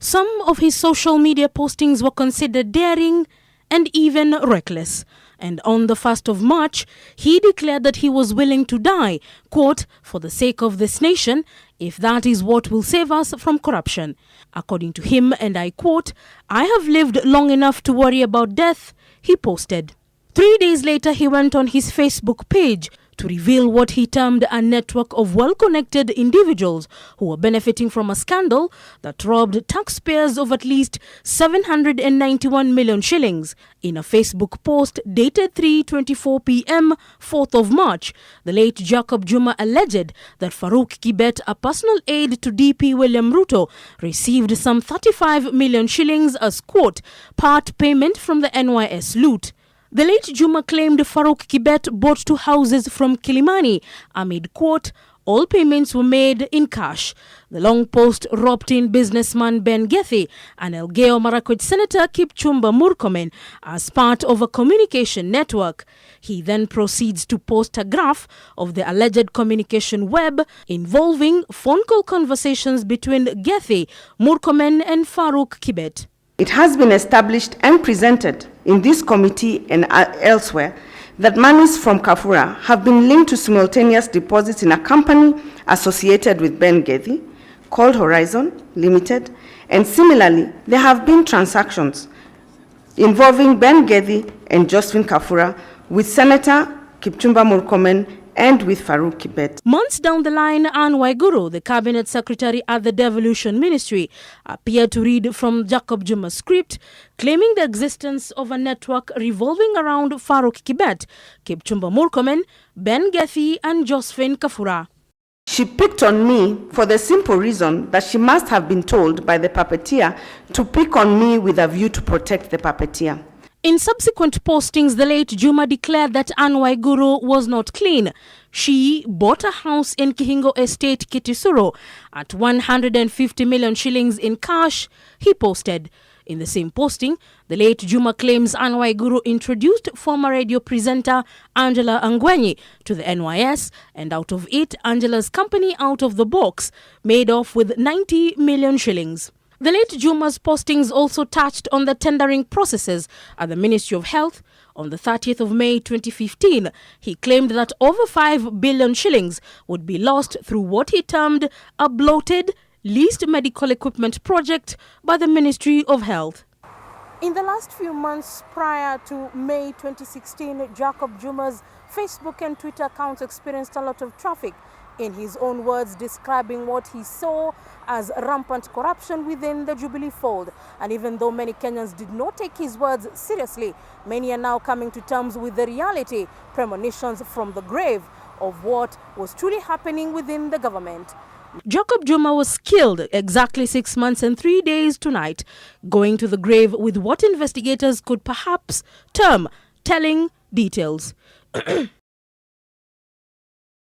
Some of his social media postings were considered daring and even reckless. And on the 1st of March, he declared that he was willing to die, quote, for the sake of this nation, if that is what will save us from corruption. According to him, and I quote, I have lived long enough to worry about death, he posted. 3 days later, he went on his Facebook page to reveal what he termed a network of well-connected individuals who were benefiting from a scandal that robbed taxpayers of at least 791 million shillings. In a Facebook post dated 3:24 p.m. 4th of March, the late Jacob Juma alleged that Farouk Kibet, a personal aide to DP William Ruto, received some 35 million shillings as, quote, part payment from the NYS loot. The late Juma claimed Farouk Kibet bought 2 houses from Kilimani amid, quote, all payments were made in cash. The long post roped in businessman Ben Gethi and Elgeyo Marakwet Senator Kipchumba Murkomen as part of a communication network. He then proceeds to post a graph of the alleged communication web involving phone call conversations between Gethi, Murkomen and Farouk Kibet. It has been established and presented in this committee and elsewhere that monies from Kafura have been linked to simultaneous deposits in a company associated with Ben Gethi called Horizon Limited, and similarly, there have been transactions involving Ben Gethi and Josephine Kafura with Senator Kipchumba Murkomen and with Farouk Kibet. Months down the line, Anne Waiguru, the cabinet secretary at the Devolution Ministry, appeared to read from Jacob Juma's script, claiming the existence of a network revolving around Farouk Kibet, Kipchumba Murkomen, Ben Gethi and Josephine Kafura. She picked on me for the simple reason that she must have been told by the puppeteer to pick on me with a view to protect the puppeteer. In subsequent postings, the late Juma declared that Anne Waiguru was not clean. She bought a house in Kihingo Estate, Kitisuro, at 150 million shillings in cash, he posted. In the same posting, the late Juma claims Anne Waiguru introduced former radio presenter Angela Angwenyi to the NYS, and out of it, Angela's company Out of the Box made off with 90 million shillings. The late Juma's postings also touched on the tendering processes at the Ministry of Health. On the 30th of May 2015, he claimed that over 5 billion shillings would be lost through what he termed a bloated, leased medical equipment project by the Ministry of Health. In the last few months prior to May 2016, Jacob Juma's Facebook and Twitter accounts experienced a lot of traffic, in his own words describing what he saw as rampant corruption within the Jubilee fold. And even though many Kenyans did not take his words seriously, many are now coming to terms with the reality, premonitions from the grave, of what was truly happening within the government. Jacob Juma was killed exactly 6 months and 3 days tonight, going to the grave with what investigators could perhaps term telling details.